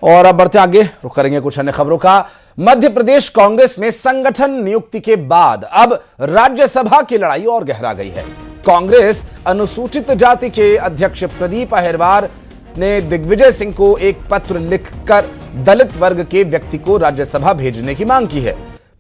और अब बढ़ते आगे रुख करेंगे कुछ अन्य खबरों का। मध्य प्रदेश कांग्रेस में संगठन नियुक्ति के बाद अब राज्यसभा की लड़ाई और गहरा गई है। कांग्रेस अनुसूचित जाति के अध्यक्ष प्रदीप अहिरवार ने दिग्विजय सिंह को एक पत्र लिखकर दलित वर्ग के व्यक्ति को राज्यसभा भेजने की मांग की है।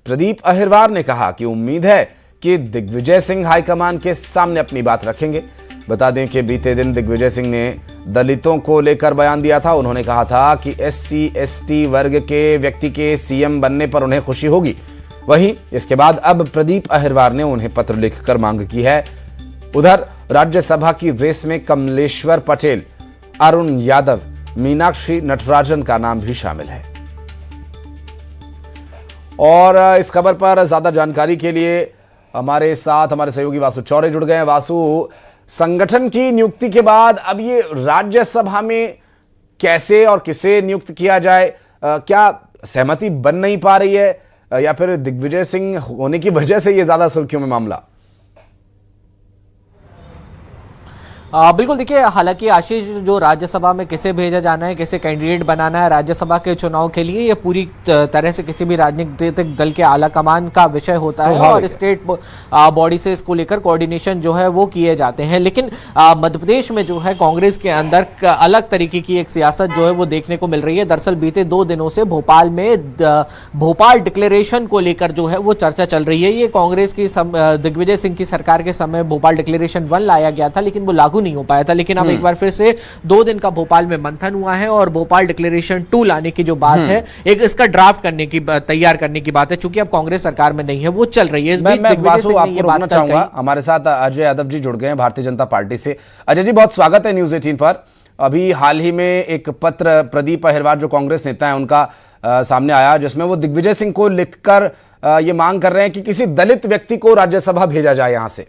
प्रदीप अहिरवार ने कहा कि उम्मीद है कि दिग्विजय सिंह हाईकमान के सामने अपनी बात रखेंगे। बता दें कि बीते दिन दिग्विजय सिंह ने दलितों को लेकर बयान दिया था। उन्होंने कहा था कि SC/ST वर्ग के व्यक्ति के CM बनने पर उन्हें खुशी होगी। वहीं इसके बाद अब प्रदीप अहिरवार ने उन्हें पत्र लिखकर मांग की है। उधर राज्यसभा की रेस में कमलेश्वर पटेल, अरुण यादव, मीनाक्षी नटराजन का नाम भी शामिल है। और इस खबर पर ज्यादा जानकारी के लिए हमारे साथ हमारे सहयोगी वासु चौरे जुड़ गए हैं। वासु, संगठन की नियुक्ति के बाद अब ये राज्यसभा में कैसे और किसे नियुक्त किया जाए, क्या सहमति बन नहीं पा रही है या फिर दिग्विजय सिंह होने की वजह से ये ज्यादा सुर्खियों में मामला? बिल्कुल, देखिए, हालांकि आशीष, जो राज्यसभा में किसे भेजा जाना है, किसे कैंडिडेट बनाना है राज्यसभा के चुनाव के लिए, ये पूरी तरह से किसी भी राजनीतिक दल के आला कमान का विषय होता है और स्टेट बॉडी से इसको लेकर कोऑर्डिनेशन जो है वो किए जाते हैं। लेकिन मध्य प्रदेश में जो है कांग्रेस के अंदर अलग तरीके की एक सियासत जो है वो देखने को मिल रही है। दरअसल बीते 2 दिनों से भोपाल में भोपाल डिक्लेरेशन को लेकर जो है वो चर्चा चल रही है। ये कांग्रेस की दिग्विजय सिंह की सरकार के समय भोपाल डिक्लेरेशन 1 लाया गया था, लेकिन वो लागू नहीं हो पाया था। लेकिन अब एक बार फिर से 2 दिन का भोपाल में मंथन हुआ है और भोपाल डिक्लेरेशन 2 लाने की जो बात है, एक इसका ड्राफ्ट करने की, तैयार करने की बात है। चूंकि अब कांग्रेस सरकार में नहीं है, वो चल रही है। इस बीच वासु, आपको रोकना चाहूंगा, हमारे साथ अजय यादव जी जुड़ गए हैं भारतीय जनता पार्टी से। अजय जी, बहुत स्वागत है न्यूज 18 पर। अभी हाल ही में एक पत्र प्रदीप अहिरवार जो कांग्रेस नेता है उनका सामने आया, जिसमें वो दिग्विजय सिंह को लिखकर ये मांग कर रहे हैं कि किसी दलित व्यक्ति को राज्यसभा भेजा जाए यहां से।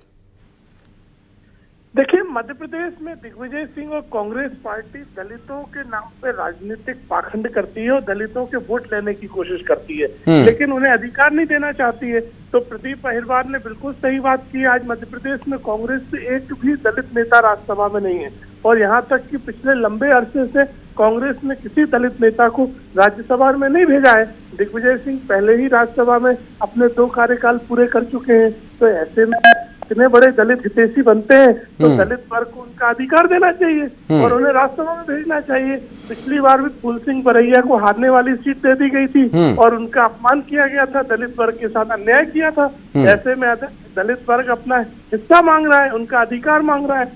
देखिए, मध्य प्रदेश में दिग्विजय सिंह और कांग्रेस पार्टी दलितों के नाम पे राजनीतिक पाखंड करती है और दलितों के वोट लेने की कोशिश करती है, लेकिन उन्हें अधिकार नहीं देना चाहती है। तो प्रदीप अहिरवार ने बिल्कुल सही बात की। आज मध्य प्रदेश में कांग्रेस से एक भी दलित नेता राज्यसभा में नहीं है और यहाँ तक कि पिछले लंबे अरसे से कांग्रेस ने किसी दलित नेता को राज्यसभा में नहीं भेजा है। दिग्विजय सिंह पहले ही राज्यसभा में अपने 2 कार्यकाल पूरे कर चुके हैं। तो ऐसे में इतने बड़े दलित हितैषी बनते हैं तो दलित वर्ग को उनका अधिकार देना चाहिए और उन्हें राज्यसभा में भेजना चाहिए। पिछली बार भी फूल सिंह बरैया को हारने वाली सीट दे दी गई थी और उनका अपमान किया गया था, दलित वर्ग के साथ अन्याय किया था। ऐसे में दलित वर्ग अपना हिस्सा मांग रहा है, उनका अधिकार मांग रहा है।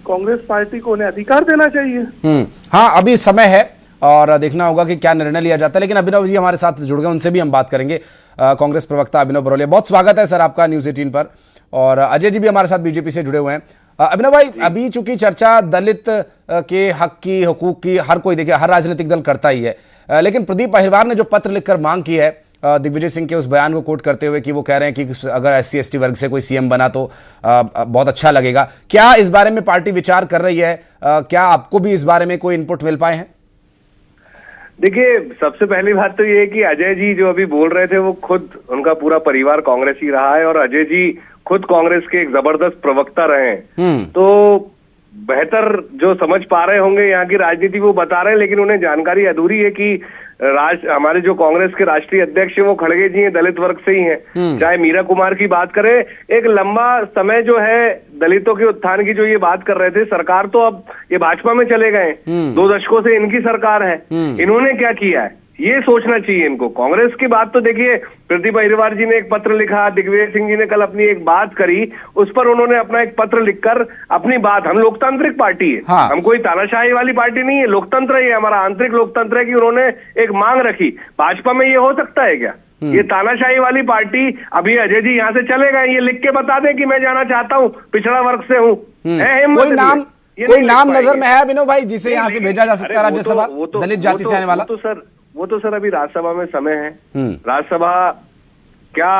कांग्रेस पार्टी को उन्हें अधिकार देना चाहिए। हाँ, अभी समय है और देखना होगा कि क्या निर्णय लिया जाता है। लेकिन अभिनव जी हमारे साथ जुड़ गए, उनसे भी हम बात करेंगे। कांग्रेस प्रवक्ता अभिनव बरोलिया, बहुत स्वागत है सर आपका न्यूज 18 पर। और अजय जी भी हमारे साथ बीजेपी से जुड़े हुए हैं। अभिनव भाई, अभी चूंकि चर्चा दलित के हक की, हुकूक की, हर कोई देखिए हर राजनीतिक दल करता ही है, लेकिन प्रदीप अहिरवार ने जो पत्र लिखकर मांग की है दिग्विजय सिंह के उस बयान को कोट करते हुए कि वो कह रहे हैं कि अगर SC/ST वर्ग से कोई CM बना तो बहुत अच्छा लगेगा, क्या इस बारे में पार्टी विचार कर रही है? क्या आपको भी इस बारे में कोई इनपुट मिल पाए हैं? देखिए, सबसे पहली बात तो ये है कि अजय जी जो अभी बोल रहे थे वो खुद, उनका पूरा परिवार कांग्रेस ही रहा है और अजय जी खुद कांग्रेस के एक जबरदस्त प्रवक्ता रहे हैं। तो बेहतर जो समझ पा रहे होंगे यहाँ की राजनीति वो बता रहे हैं, लेकिन उन्हें जानकारी अधूरी है कि हमारे जो कांग्रेस के राष्ट्रीय अध्यक्ष हैं वो खड़गे जी हैं, दलित वर्ग से ही हैं। चाहे मीरा कुमार की बात करें, एक लंबा समय जो है दलितों के उत्थान की जो ये बात कर रहे थे, सरकार तो अब ये भाजपा में चले गए, 2 दशकों से इनकी सरकार है, इन्होंने क्या किया है ये सोचना चाहिए इनको। कांग्रेस की बात तो देखिए, प्रदीप अहिरवार जी ने एक पत्र लिखा, दिग्विजय सिंह जी ने कल अपनी एक बात करी, उस पर उन्होंने अपना एक पत्र लिखकर अपनी बात, हम लोकतांत्रिक पार्टी है, हाँ। हम कोई तानाशाही वाली पार्टी नहीं है, लोकतंत्र है, हमारा आंतरिक लोकतंत्र है कि उन्होंने एक मांग रखी। भाजपा में ये हो सकता है क्या? ये तानाशाही वाली पार्टी, अभी अजय जी यहाँ से चले गए, ये लिख के बता दें कि मैं जाना चाहता हूँ, पिछड़ा वर्ग से हूँ। कोई नाम नजर में है अभिनव भाई जिसे यहाँ से भेजा जा सकता है राज्यसभा, दलित जाति से आने वाला? वो तो सर अभी राज्यसभा में समय है। राज्यसभा क्या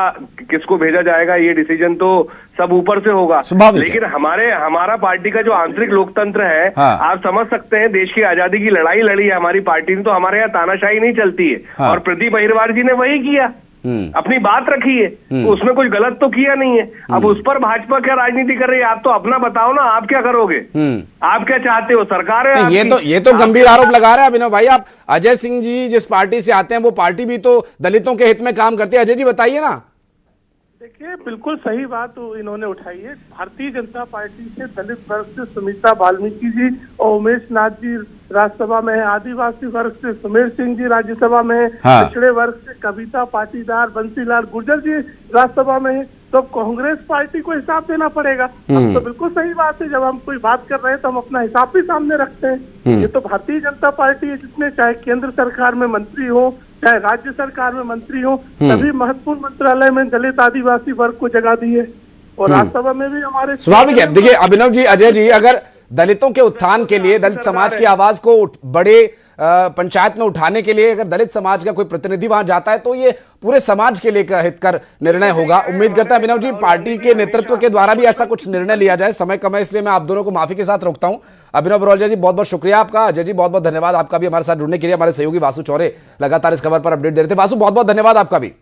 किसको भेजा जाएगा ये डिसीजन तो सब ऊपर से होगा, लेकिन हमारा पार्टी का जो आंतरिक लोकतंत्र है, हाँ। आप समझ सकते हैं, देश की आजादी की लड़ाई लड़ी है हमारी पार्टी ने, तो हमारे यहाँ तानाशाही नहीं चलती है, हाँ। और प्रदीप अहिरवार जी ने वही किया। अपनी बात रखी है, तो उसमें कुछ गलत तो किया नहीं है। अब उस पर भाजपा क्या राजनीति कर रही है, आप तो अपना बताओ ना, आप क्या करोगे? आप क्या चाहते हो? सरकार है आपकी। ये तो गंभीर आरोप लगा रहे हैं अभिनव भाई। आप अजय सिंह जी जिस पार्टी से आते हैं वो पार्टी भी तो दलितों के हित में काम करती है। अजय जी बताइए ना। देखिए, बिल्कुल सही बात इन्होंने उठाई है। भारतीय जनता पार्टी से दलित वर्ग से सुमित्रा वाल्मीकि जी और उमेश नाथ जी राज्यसभा में है, आदिवासी वर्ग से सुमेर सिंह जी राज्यसभा में है, पिछड़े वर्ग से कविता पाटीदार, बंसीलाल गुर्जर जी राज्यसभा में है। तो कांग्रेस पार्टी को हिसाब देना पड़ेगा। तो बिल्कुल सही बात है, जब हम कोई बात कर रहे हैं तो हम अपना हिसाब भी सामने रखते हैं। ये तो भारतीय जनता पार्टी है जिसने चाहे केंद्र सरकार में मंत्री हो चाहे राज्य सरकार में मंत्री हो, सभी महत्वपूर्ण मंत्रालय में दलित आदिवासी वर्ग को जगह दी है और राज्यसभा में भी हमारे स्वाभाविक है। देखिए अभिनव जी, अजय जी, अगर दलितों के उत्थान के लिए, दलित समाज की आवाज को बड़े पंचायत में उठाने के लिए अगर दलित समाज का कोई प्रतिनिधि वहां जाता है तो ये पूरे समाज के लिए हितकर निर्णय होगा। उम्मीद करता है अभिनव जी पार्टी के नेतृत्व के द्वारा भी ऐसा कुछ निर्णय लिया जाए। समय कम है इसलिए मैं आप दोनों को माफी के साथ रोकता हूं। अभिनव बरौलिया जी बहुत बहुत शुक्रिया आपका। अजय जी बहुत बहुत धन्यवाद आपका भी हमारे साथ जुड़ने के लिए। हमारे सहयोगी वासु चौरे लगातार इस खबर पर अपडेट दे रहे थे। वासु बहुत बहुत धन्यवाद आपका भी।